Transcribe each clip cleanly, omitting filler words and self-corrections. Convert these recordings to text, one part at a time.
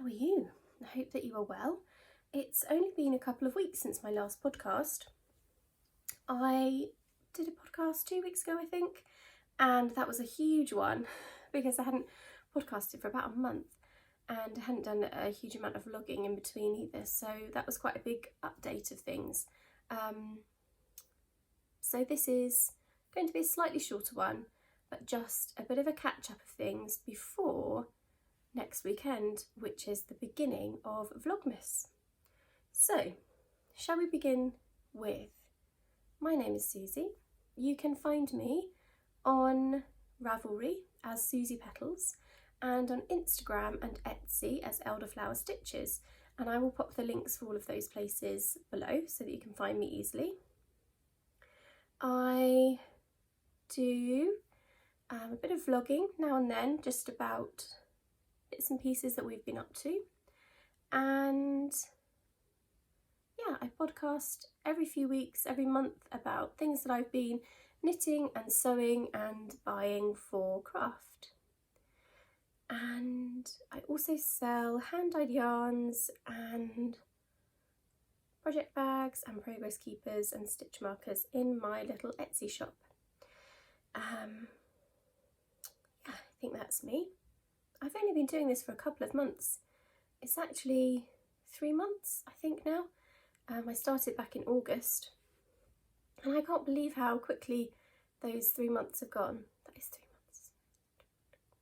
how are you? I hope that you are well. It's only been a couple of weeks since my last podcast. I did a podcast 2 weeks ago, I think, and that was a huge one because I hadn't podcasted for about a month and I hadn't done a huge amount of vlogging in between either, so that was quite a big update of things. So this is going to be a slightly shorter one, but just a bit of a catch up of things before next weekend, which is the beginning of Vlogmas. So, shall we begin with, my name is Susie. You can find me on Ravelry as Susie Petals and on Instagram and Etsy as Elderflower Stitches, and I will pop the links for all of those places below so that you can find me easily. I do a bit of vlogging now and then, just about bits and pieces that we've been up to, and yeah, I podcast every few weeks, every month, about things that I've been knitting and sewing and buying for craft. And I also sell hand-dyed yarns and project bags and progress keepers and stitch markers in my little Etsy shop. Yeah, I think that's me. I've only been doing this for a couple of months. It's actually 3 months, I think, now. I started back in August, and I can't believe how quickly those 3 months have gone. That is 3 months.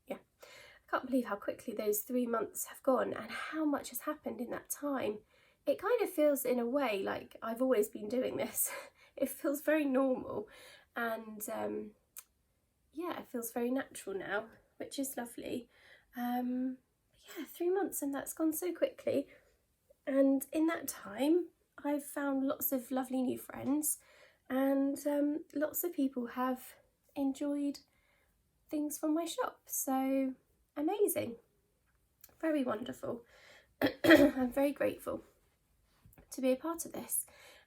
Yeah, I can't believe how quickly those 3 months have gone and how much has happened in that time. It kind of feels, in a way, like I've always been doing this. It feels very normal, and yeah, it feels very natural now, which is lovely. Yeah, 3 months, and that's gone so quickly. And in that time, I've found lots of lovely new friends, and lots of people have enjoyed things from my shop. So amazing, very wonderful. I'm very grateful to be a part of this,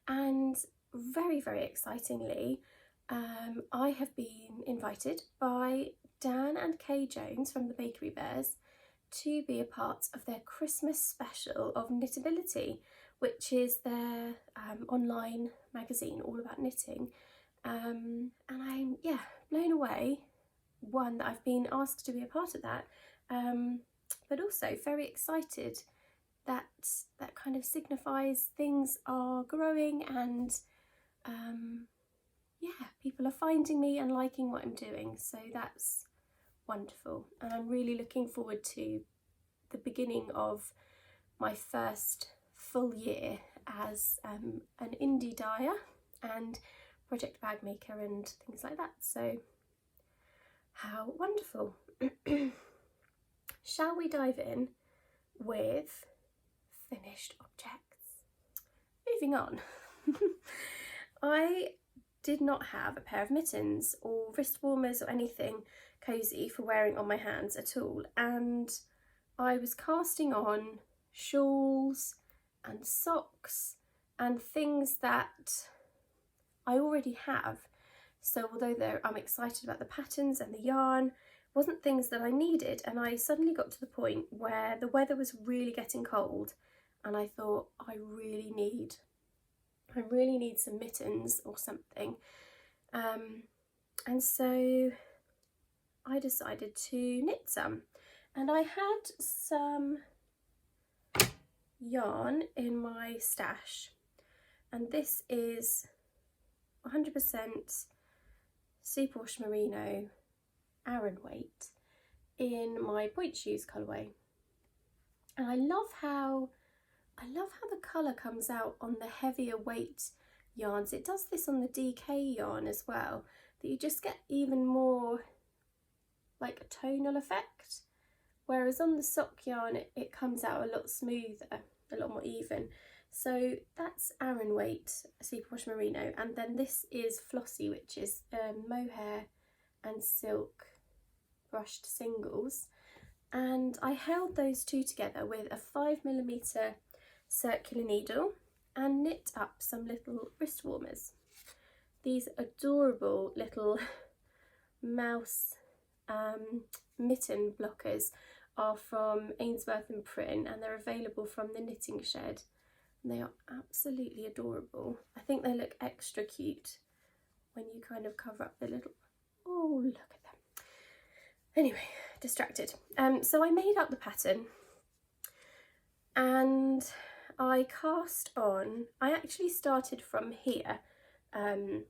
and very, very excitingly, I have been invited by Dan and Kay Jones from the Bakery Bears to be a part of their Christmas special of Knitability, which is their online magazine all about knitting. And I'm, yeah, blown away, one, that I've been asked to be a part of that, but also very excited that that kind of signifies things are growing, and yeah, people are finding me and liking what I'm doing, so that's wonderful. And I'm really looking forward to the beginning of my first full year as an indie dyer and project bag maker and things like that, so how wonderful. Shall we dive in with finished objects? Moving on. I did not have a pair of mittens or wrist warmers or anything cosy for wearing on my hands at all, and I was casting on shawls and socks and things that I already have. So although I'm excited about the patterns and the yarn, wasn't things that I needed, and I suddenly got to the point where the weather was really getting cold, and I thought I really need some mittens or something, and so I decided to knit some, and I had some yarn in my stash, and this is 100% superwash merino Aran weight in my point shoes colourway, and I love how the colour comes out on the heavier weight yarns. It does this on the DK yarn as well, that you just get even more like a tonal effect, whereas on the sock yarn it comes out a lot smoother, a lot more even. So that's Aran weight superwash merino, and then this is Flossy, which is mohair and silk brushed singles, and I held those two together with a 5mm circular needle and knit up some little wrist warmers. These adorable little mouse mitten blockers are from Ainsworth and Print, and they're available from the Knitting Shed. And they are absolutely adorable. I think they look extra cute when you kind of cover up the little, oh, look at them. Anyway, distracted. So I made up the pattern and I cast on, I actually started from here, and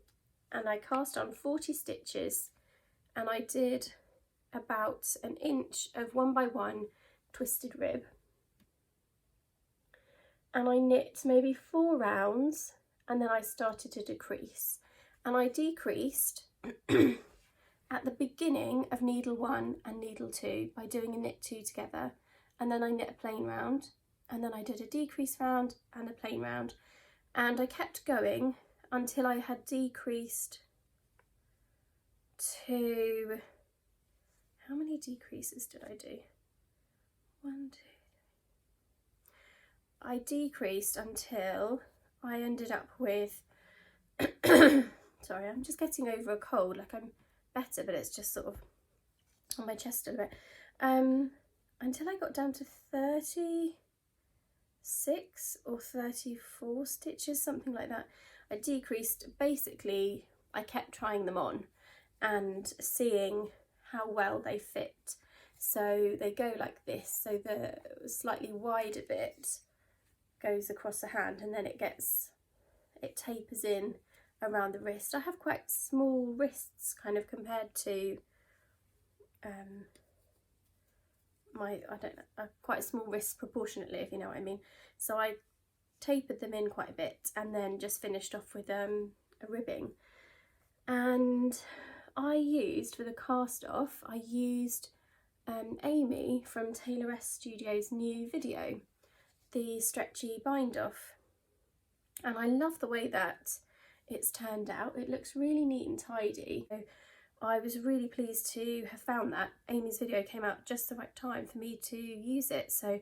I cast on 40 stitches, and I did about an inch of 1x1 twisted rib, and I knit maybe 4 rounds, and then I started to decrease, and I decreased at the beginning of needle 1 and needle 2 by doing a knit 2 together, and then I knit a plain round, and then I did a decrease round and a plain round, and I kept going until I had decreased to, how many decreases did I do? 1, 2, 3. I decreased until I ended up with, sorry, I'm just getting over a cold, like I'm better, but it's just sort of on my chest a little bit, until I got down to 36 or 34 stitches, something like that. I decreased, basically I kept trying them on and seeing how well they fit. So they go like this, so the slightly wider bit goes across the hand, and then it tapers in around the wrist. I have quite small wrists kind of compared to quite small wrists proportionately, if you know what I mean. So I tapered them in quite a bit and then just finished off with a ribbing. And I used, for the cast off, I used Amy from Taylor S Studio's new video, the stretchy bind off, and I love the way that it's turned out. It looks really neat and tidy. So I was really pleased to have found that. Amy's video came out just the right time for me to use it, so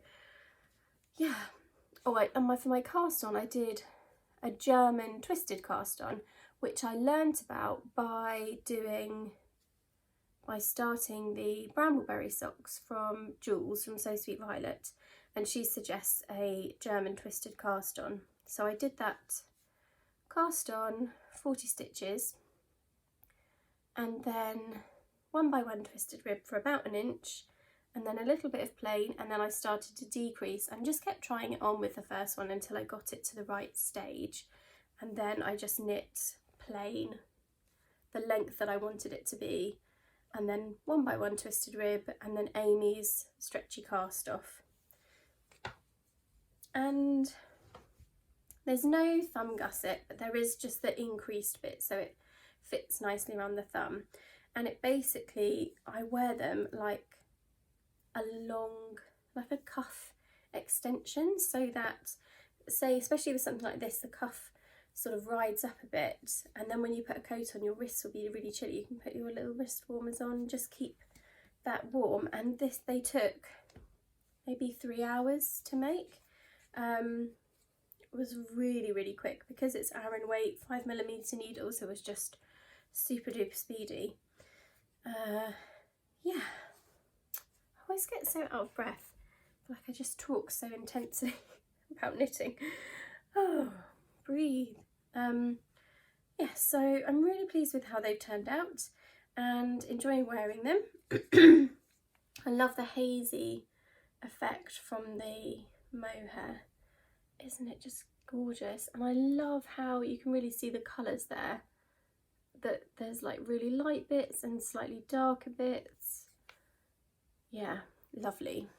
yeah. Oh, and for my cast on I did a German twisted cast on, which I learnt about by starting the Brambleberry socks from Jules from So Sweet Violet, and she suggests a German twisted cast on. So I did that cast on 40 stitches, and then 1x1 twisted rib for about an inch, and then a little bit of plain, and then I started to decrease and just kept trying it on with the first one until I got it to the right stage, and then I just knit plain the length that I wanted it to be, and then 1x1 twisted rib, and then Amy's stretchy cast off. And there's no thumb gusset, but there is just the increased bit, so it fits nicely around the thumb. And it basically, I wear them like a long, like a cuff extension, so that, say, especially with something like this, the cuff sort of rides up a bit, and then when you put a coat on, your wrists will be really chilly. You can put your little wrist warmers on, just keep that warm. And this, they took maybe 3 hours to make. It was really, really quick because it's Aran weight, 5mm needles, so it was just super duper speedy. Yeah, I always get so out of breath, like I just talk so intensely about knitting. Oh, breathe. Yeah, so I'm really pleased with how they've turned out and enjoying wearing them. I love the hazy effect from the mohair. Isn't it just gorgeous? And I love how you can really see the colours there, that there's like really light bits and slightly darker bits. Yeah, lovely,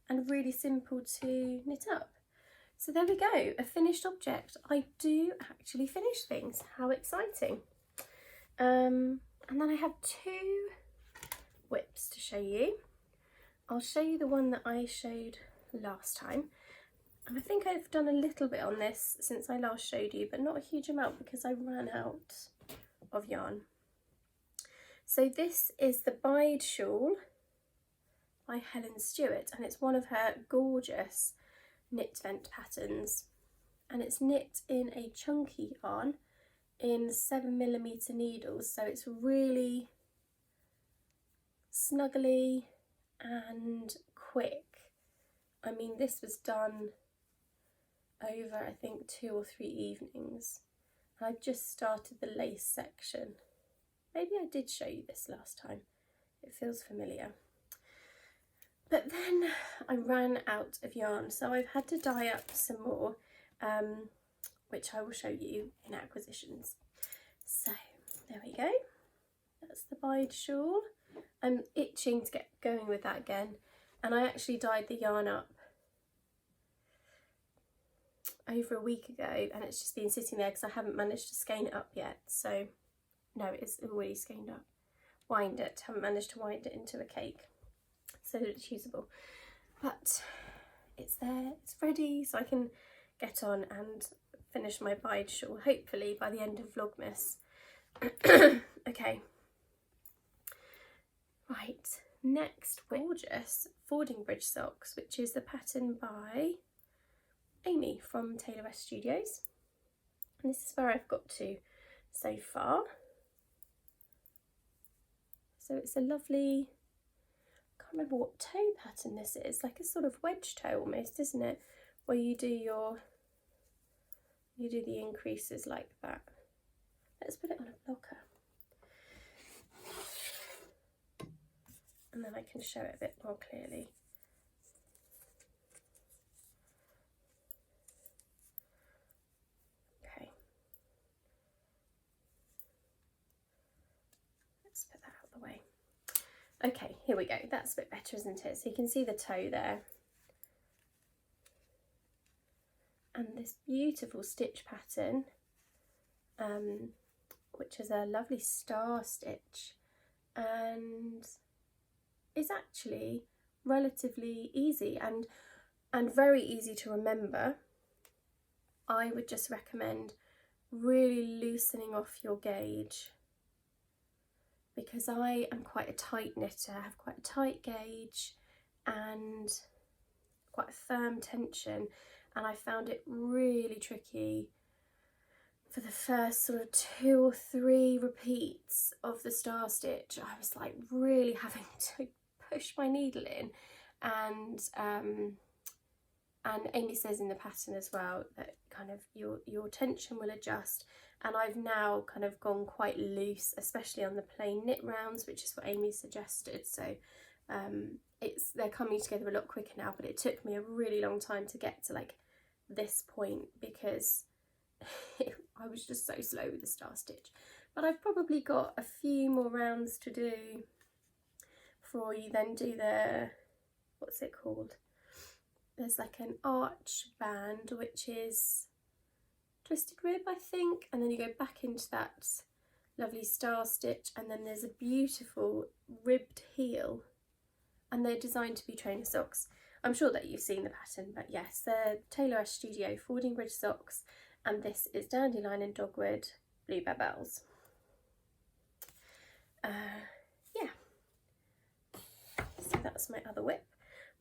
and really simple to knit up. So there we go, a finished object. I do actually finish things, how exciting. And then I have 2 whips to show you. I'll show you the one that I showed last time. And I think I've done a little bit on this since I last showed you, but not a huge amount because I ran out of yarn. So this is the Bide Shawl by Helen Stewart, and it's one of her gorgeous knit vent patterns, and it's knit in a chunky yarn in 7mm needles, so it's really snuggly and quick. I mean, this was done over, I think, 2 or 3 evenings. And I just started the lace section. Maybe I did show you this last time. It feels familiar. But then I ran out of yarn, so I've had to dye up some more, which I will show you in acquisitions. So there we go. That's the bide shawl. I'm itching to get going with that again, and I actually dyed the yarn up over a week ago, and it's just been sitting there because I haven't managed to skein it up yet. So no, it's already skeined up. Haven't managed to wind it into a cake so that it's usable, but it's there, it's ready, so I can get on and finish my bide shawl hopefully by the end of Vlogmas. Okay, right, next, gorgeous Fordingbridge socks, which is the pattern by Amy from Taylor West Studios, and this is where I've got to so far. So it's a lovely, I can't remember what toe pattern this is, like a sort of wedge toe almost, isn't it? Where you do the increases like that. Let's put it on a blocker. And then I can show it a bit more clearly. Okay. Let's put that out of the way. Okay, here we go. That's a bit better, isn't it? So you can see the toe there. And this beautiful stitch pattern, which is a lovely star stitch, and is actually relatively easy and very easy to remember. I would just recommend really loosening off your gauge, because I am quite a tight knitter. I have quite a tight gauge and quite a firm tension, and I found it really tricky for the first sort of 2 or 3 repeats of the star stitch. I was like really having to push my needle in, and Amy says in the pattern as well that kind of your tension will adjust, and I've now kind of gone quite loose, especially on the plain knit rounds, which is what Amy suggested. So they're coming together a lot quicker now, but it took me a really long time to get to like this point because I was just so slow with the star stitch. But I've probably got a few more rounds to do before you then do the, what's it called? There's like an arch band, which is twisted rib, I think, and then you go back into that lovely star stitch, and then there's a beautiful ribbed heel, and they're designed to be trainer socks. I'm sure that you've seen the pattern, but yes, they're Taylor West Studio Fordingbridge socks, and this is Dandelion and Dogwood Bluebell Bells. Yeah, so that's my other whip.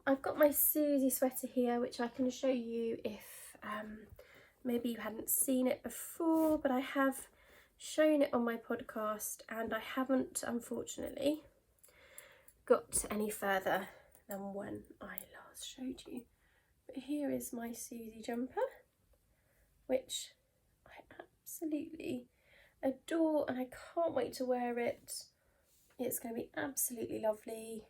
I've got my Susie sweater here, which I can show you if maybe you hadn't seen it before, but I have shown it on my podcast, and I haven't, unfortunately, got any further than when I last showed you. But here is my Susie jumper, which I absolutely adore, and I can't wait to wear it. It's going to be absolutely lovely.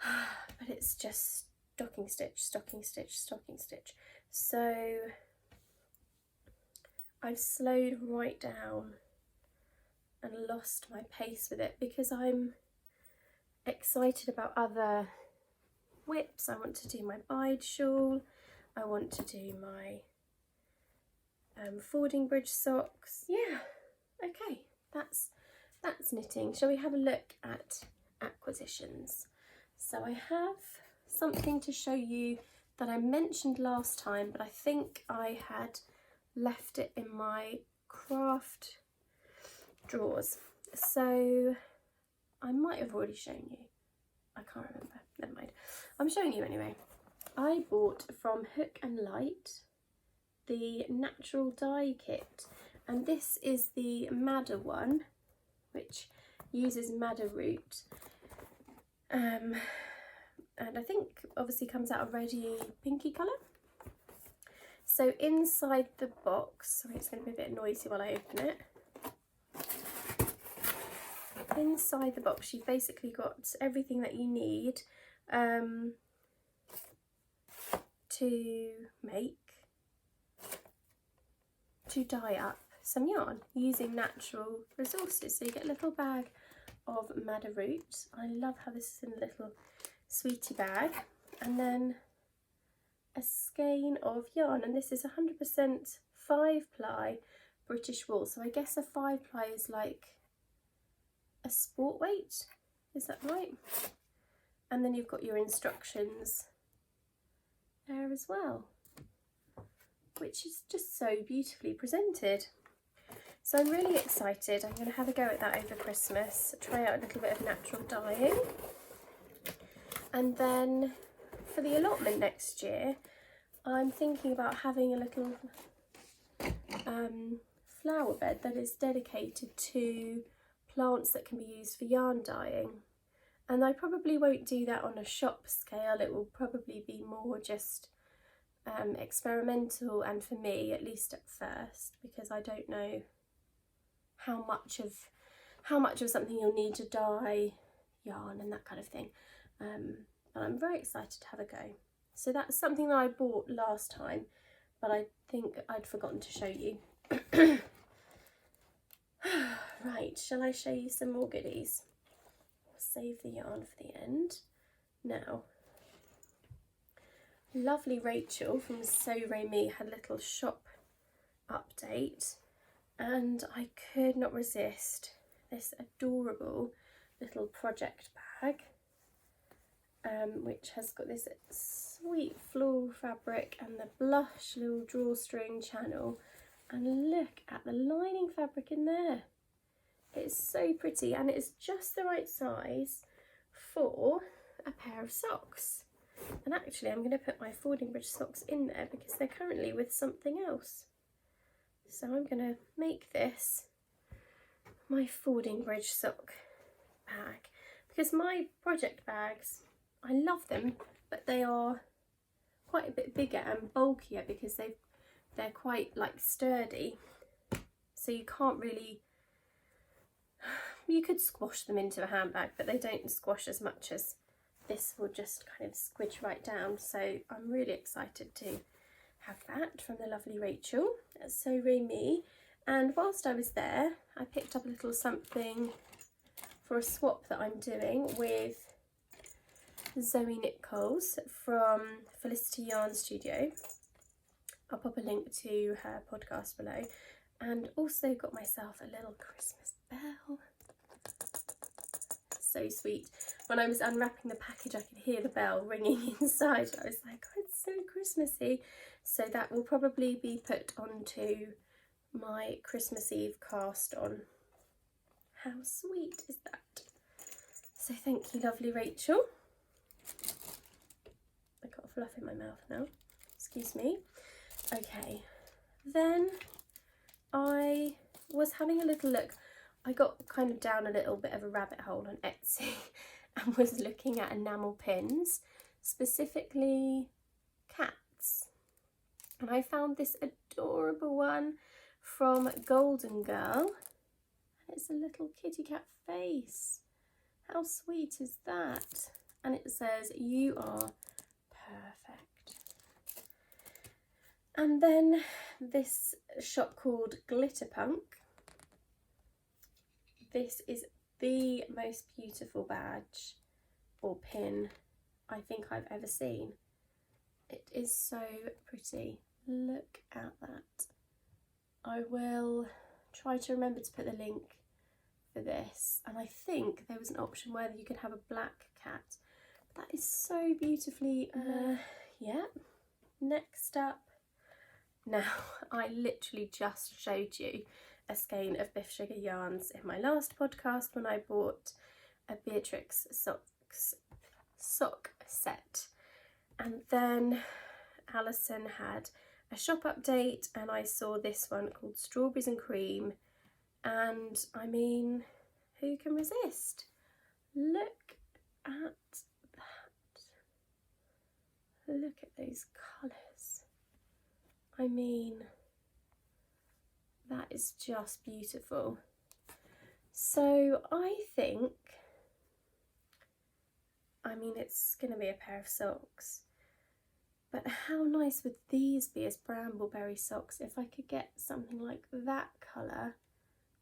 But it's just stocking stitch, stocking stitch, stocking stitch. So I've slowed right down and lost my pace with it because I'm excited about other whips. I want to do my bide shawl. I want to do my Fordingbridge socks. Yeah, okay, that's knitting. Shall we have a look at acquisitions? So I have something to show you that I mentioned last time, but I think I had left it in my craft drawers. So I might have already shown you. I can't remember. Never mind. I'm showing you anyway. I bought from Hook and Light the natural dye kit, and this is the madder one, which uses madder root. and I think obviously comes out a reddy pinky colour. So inside the box, sorry, it's going to be a bit noisy while I open it. Inside the box you've basically got everything that you need to dye up some yarn using natural resources. So you get a little bag of madder root. I love how this is in a little sweetie bag, and then a skein of yarn, and this is 100% 5-ply British wool. So I guess a 5-ply is like a sport weight, is that right? And then you've got your instructions there as well, which is just so beautifully presented. So I'm really excited. I'm going to have a go at that over Christmas, try out a little bit of natural dyeing. And then for the allotment next year, I'm thinking about having a little flower bed that is dedicated to plants that can be used for yarn dyeing. And I probably won't do that on a shop scale. It will probably be more just experimental, and for me, at least at first, because I don't know how much of something you'll need to dye yarn and that kind of thing. But I'm very excited to have a go. So that's something that I bought last time, but I think I'd forgotten to show you. Right, shall I show you some more goodies? I'll save the yarn for the end. Now, lovely Rachel from So Ray Me had a little shop update, and I could not resist this adorable little project bag, which has got this sweet floral fabric and the blush little drawstring channel, and look at the lining fabric in there. It's so pretty, and it's just the right size for a pair of socks. And actually I'm going to put my Fordingbridge socks in there because they're currently with something else. So I'm going to make this my Fordingbridge sock bag, because my project bags, I love them, but they are quite a bit bigger and bulkier because they're quite like sturdy, so you can't really, you could squash them into a handbag, but they don't squash as much as this will just kind of squidge right down. So I'm really excited to have that from the lovely Rachel at So Ray Me. And whilst I was there, I picked up a little something for a swap that I'm doing with Zoe Nichols from Felicity Yarn Studio. I'll pop a link to her podcast below, and also got myself a little Christmas bell. So sweet. When I was unwrapping the package, I could hear the bell ringing inside. I was like, oh, it's so Christmassy. So that will probably be put onto my Christmas Eve cast on. How sweet is that? So thank you, lovely Rachel. I got a fluff in my mouth now, excuse me. Okay, then I was having a little look. I got kind of down a little bit of a rabbit hole on Etsy and was looking at enamel pins, specifically cats. And I found this adorable one from Golden Girl. It's a little kitty cat face. How sweet is that? And it says, "You are perfect." And then this shop called Glitter Punk. This is the most beautiful badge or pin I think I've ever seen. It is so pretty. Look at that. I will try to remember to put the link for this, and I think there was an option where you could have a black cat. That is so beautifully yeah. Next up, now I literally just showed you a skein of Biff Sugar yarns in my last podcast when I bought a Beatrix sock set, and then Alison had a shop update and I saw this one called Strawberries and Cream, and I mean, who can resist? Look at that. Look at those colours. I mean, that is just beautiful. So I think, I mean, it's going to be a pair of socks, but how nice would these be as brambleberry socks if I could get something like that colour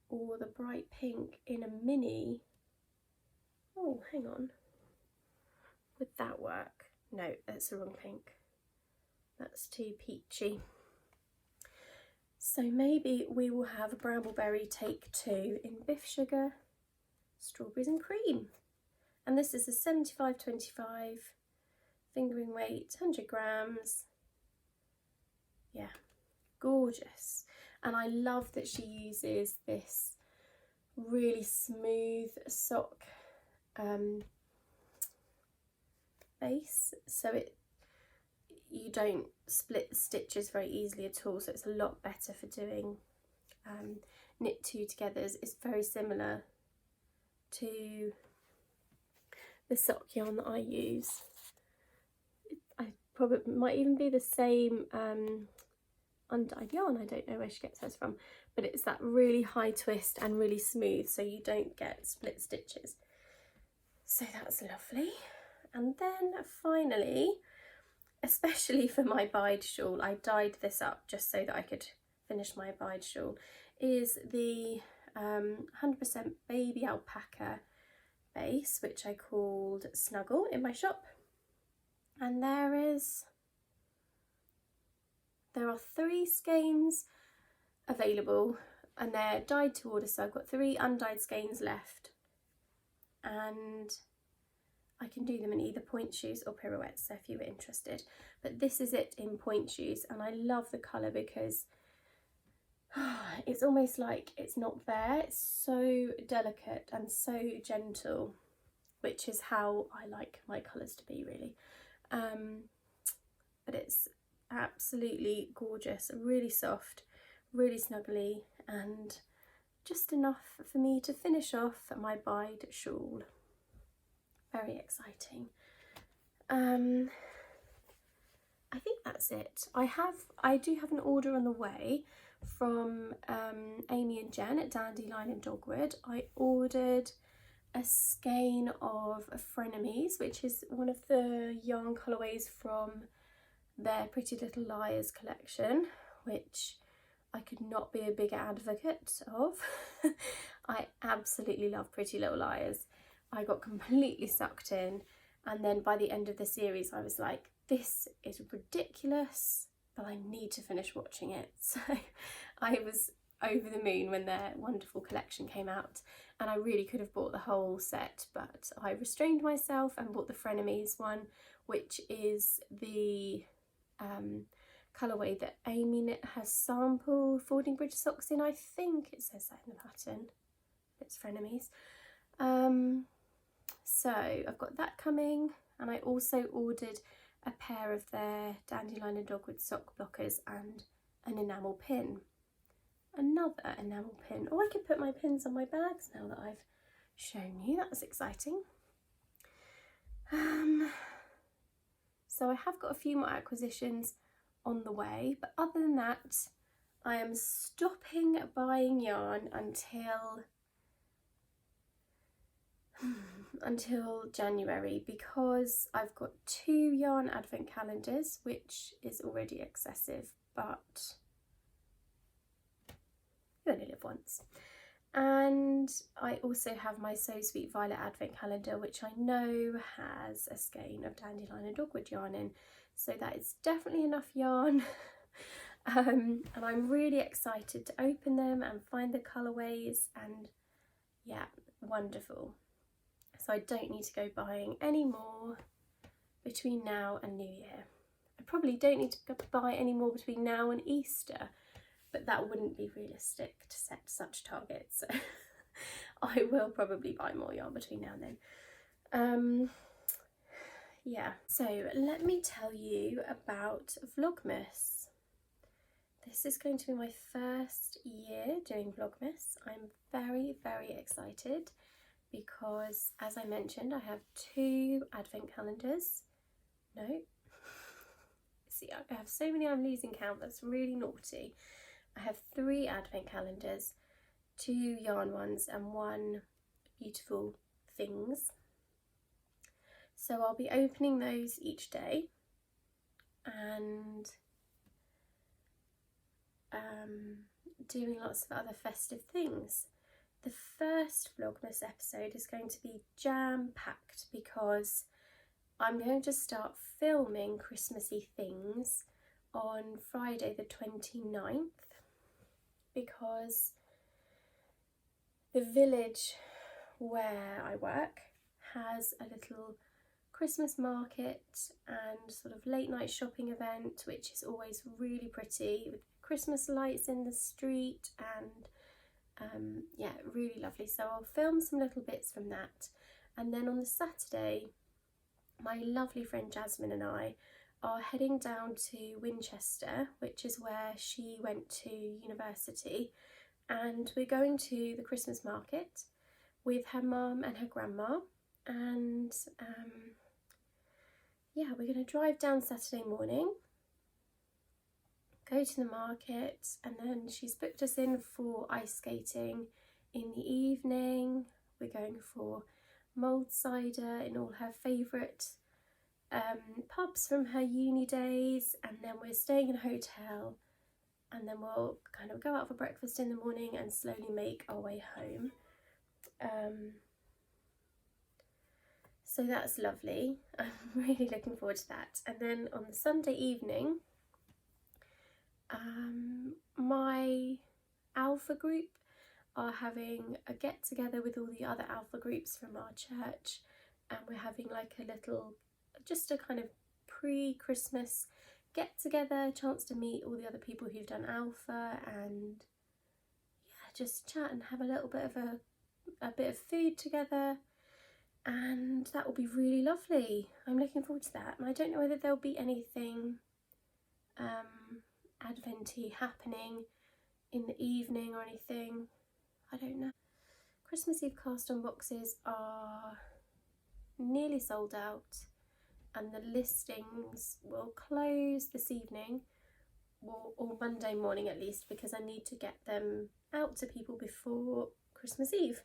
or the bright pink in a mini. Oh, hang on. Would that work? No, that's the wrong pink. That's too peachy. So maybe we will have a brambleberry take 2 in Biff Sugar, Strawberries and Cream. And this is a 75-25 fingering weight, 100 grams. Yeah, gorgeous. And I love that she uses this really smooth sock base, so you don't split the stitches very easily at all, so it's a lot better for doing knit 2 togethers. It's very similar to the sock yarn that I use. I probably might even be the same undyed yarn. I don't know where she gets hers from, but it's that really high twist and really smooth, so you don't get split stitches. So that's lovely. And then finally, especially for my bide shawl, I dyed this up just so that I could finish my bide shawl, is the 100% baby alpaca base, which I called Snuggle in my shop. And there are 3 skeins available and they're dyed to order, so I've got 3 undyed skeins left, and I can do them in either point shoes or pirouettes, so if you were interested. But this is it in point shoes, and I love the colour because it's almost like it's not there. It's so delicate and so gentle, which is how I like my colours to be, really. But it's absolutely gorgeous, really soft, really snuggly, and just enough for me to finish off my bide shawl. Very exciting. I think that's it. I do have an order on the way from Amy and Jen at Dandelion and Dogwood. I ordered a skein of Frenemies, which is one of the yarn colourways from their Pretty Little Liars collection, which I could not be a bigger advocate of. I absolutely love Pretty Little Liars. I got completely sucked in, and then by the end of the series I was like, this is ridiculous, but I need to finish watching it. So I was over the moon when their wonderful collection came out, and I really could have bought the whole set, but I restrained myself and bought the Frenemies one, which is the colourway that Amy knit her sample Fording Bridge socks in. I think it says that in the pattern. It's Frenemies. So I've got that coming, and I also ordered a pair of their Dandelion and Dogwood sock blockers and an enamel pin. Another enamel pin. Oh, I could put my pins on my bags now that I've shown you. That's exciting. So I have got a few more acquisitions on the way, but other than that, I am stopping buying yarn until January, because I've got 2 yarn advent calendars, which is already excessive, but you only live once. And I also have my So Sweet Violet advent calendar, which I know has a skein of Dandelion and Dogwood yarn in, so that is definitely enough yarn. And I'm really excited to open them and find the colourways, and yeah, wonderful. So I don't need to go buying any more between now and New Year. I probably don't need to buy any more between now and Easter, but that wouldn't be realistic to set such targets. So I will probably buy more yarn between now and then. Yeah, so let me tell you about Vlogmas. This is going to be my first year doing Vlogmas. I'm very, very excited because, as I mentioned, I have 2 advent calendars. No. See, I have so many I'm losing count, that's really naughty. I have 3 advent calendars, 2 yarn ones and 1 beautiful things. So I'll be opening those each day and doing lots of other festive things. The first Vlogmas episode is going to be jam-packed because I'm going to start filming Christmassy things on Friday the 29th, because the village where I work has a little Christmas market and sort of late night shopping event, which is always really pretty with Christmas lights in the street and yeah, really lovely. So I'll film some little bits from that, and then on the Saturday my lovely friend Jasmine and I are heading down to Winchester, which is where she went to university, and we're going to the Christmas market with her mum and her grandma, and yeah, we're going to drive down Saturday morning, go to the market, and then she's booked us in for ice skating in the evening. We're going for mulled cider in all her favourite pubs from her uni days, and then we're staying in a hotel, and then we'll kind of go out for breakfast in the morning and slowly make our way home. So that's lovely. I'm really looking forward to that. And then on the Sunday evening, my Alpha group are having a get together with all the other Alpha groups from our church, and we're having like a little, just a kind of pre-Christmas get together, chance to meet all the other people who've done Alpha, and yeah, just chat and have a little bit of a bit of food together, and that will be really lovely. I'm looking forward to that, and I don't know whether there'll be anything Adventy happening in the evening or anything. I don't know. Christmas Eve cast on boxes are nearly sold out, and the listings will close this evening, or Monday morning at least, because I need to get them out to people before Christmas Eve.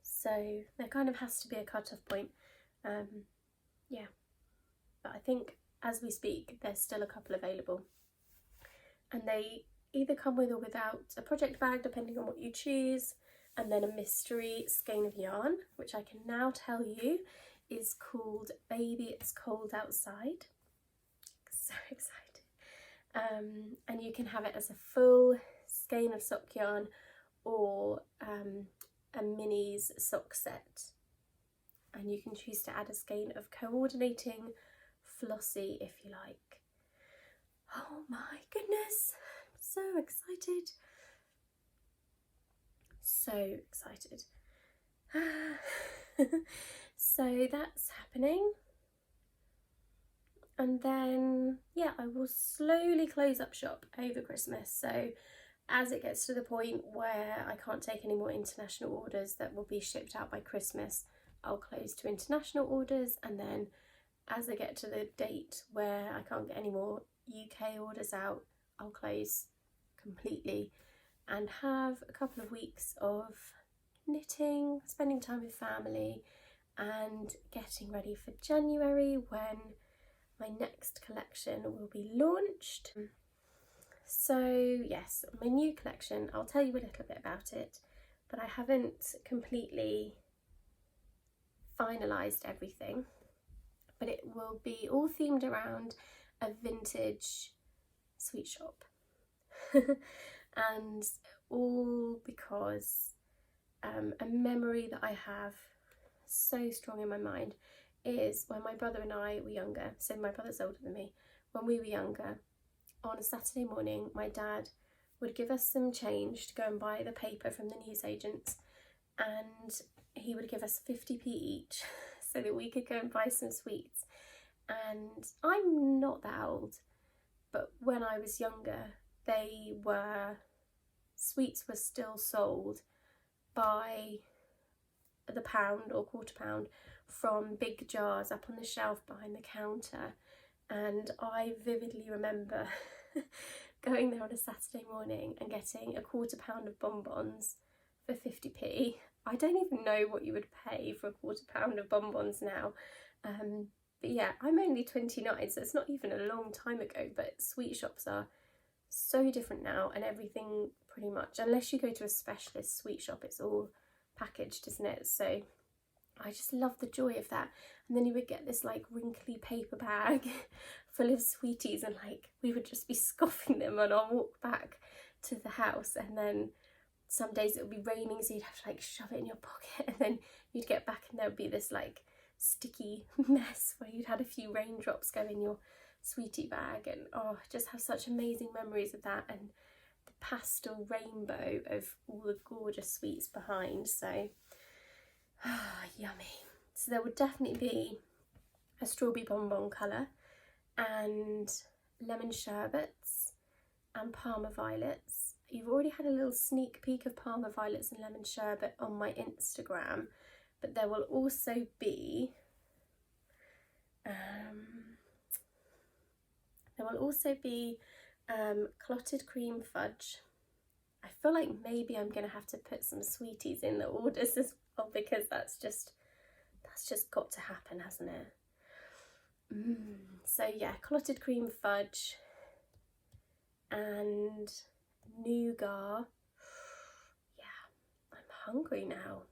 So there kind of has to be a cut-off point. Yeah, but I think as we speak there's still a couple available, and they either come with or without a project bag depending on what you choose, and then a mystery skein of yarn, which I can now tell you is called Baby It's Cold Outside. So excited. And you can have it as a full skein of sock yarn or a minis sock set, and you can choose to add a skein of coordinating flossy if you like. Oh my goodness, I'm so excited. So excited. So that's happening, and then yeah, I will slowly close up shop over Christmas. So as it gets to the point where I can't take any more international orders that will be shipped out by Christmas, I'll close to international orders, and then as I get to the date where I can't get any more UK orders out, I'll close completely and have a couple of weeks of knitting, spending time with family, and getting ready for January when my next collection will be launched. So yes, my new collection, I'll tell you a little bit about it, but I haven't completely finalised everything, but it will be all themed around a vintage sweet shop. And all because a memory that I have so strong in my mind is when my brother and I were younger. So my brother's older than me. When we were younger, on a Saturday morning, my dad would give us some change to go and buy the paper from the newsagents, and he would give us 50p each so that we could go and buy some sweets. And I'm not that old, but when I was younger, sweets were still sold by the pound or quarter pound from big jars up on the shelf behind the counter. And I vividly remember going there on a Saturday morning and getting a quarter pound of bonbons for 50p. I don't even know what you would pay for a quarter pound of bonbons now. But yeah, I'm only 29, so it's not even a long time ago, but sweet shops are so different now, and everything pretty much, unless you go to a specialist sweet shop, it's all packaged, isn't it? So I just love the joy of that. And then you would get this like wrinkly paper bag full of sweeties, and like we would just be scoffing them on our walk back to the house. And then some days it would be raining, so you'd have to like shove it in your pocket, and then you'd get back and there would be this like sticky mess where you'd had a few raindrops go in your sweetie bag. And oh, just have such amazing memories of that, and the pastel rainbow of all the gorgeous sweets behind. So yummy. So there would definitely be a strawberry bonbon colour and lemon sherbets and Parma violets. You've already had a little sneak peek of Parma violets and lemon sherbet on my Instagram, but there will also be clotted cream fudge. I feel like maybe I'm gonna have to put some sweeties in the orders as well, because that's just got to happen, hasn't it? So yeah, clotted cream fudge and nougat. Yeah, I'm hungry now.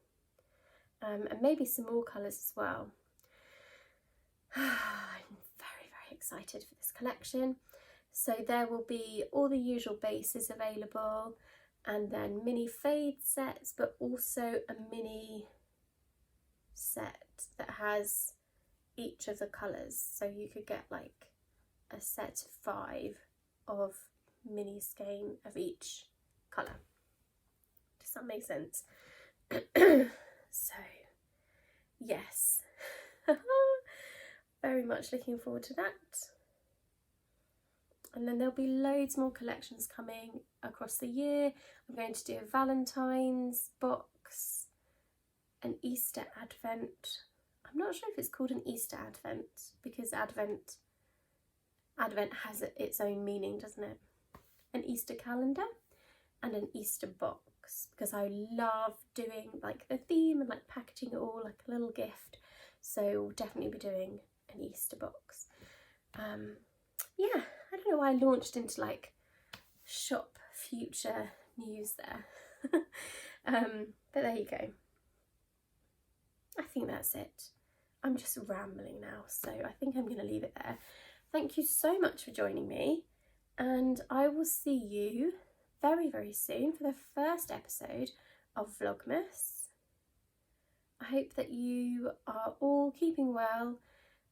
And maybe some more colours as well. I'm very, very excited for this collection. So there will be all the usual bases available, and then mini fade sets, but also a mini set that has each of the colours. So you could get like a set of 5 of mini skein of each colour. Does that make sense? So yes, very much looking forward to that. And then there'll be loads more collections coming across the year. I'm going to do a Valentine's box, an Easter Advent. I'm not sure if it's called an Easter Advent, because Advent has its own meaning, doesn't it? An Easter calendar and an Easter box, because I love doing like the theme and like packaging it all like a little gift. So we'll definitely be doing an Easter box. Yeah, I don't know why I launched into like shop future news there. But there you go. I think that's it. I'm just rambling now, so I think I'm going to leave it there. Thank you so much for joining me, and I will see you very, very soon for the first episode of Vlogmas. I hope that you are all keeping well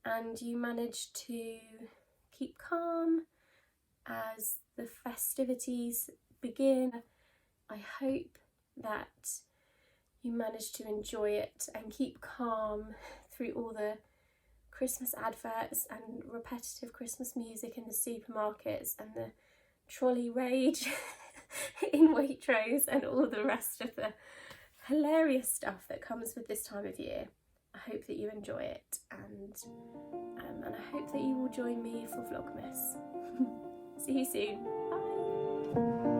and you managed to keep calm as the festivities begin. I hope that you managed to enjoy it and keep calm through all the Christmas adverts and repetitive Christmas music in the supermarkets and the trolley rage in Waitrose and all the rest of the hilarious stuff that comes with this time of year. I hope that you enjoy it, and I hope that you will join me for Vlogmas. See you soon. Bye.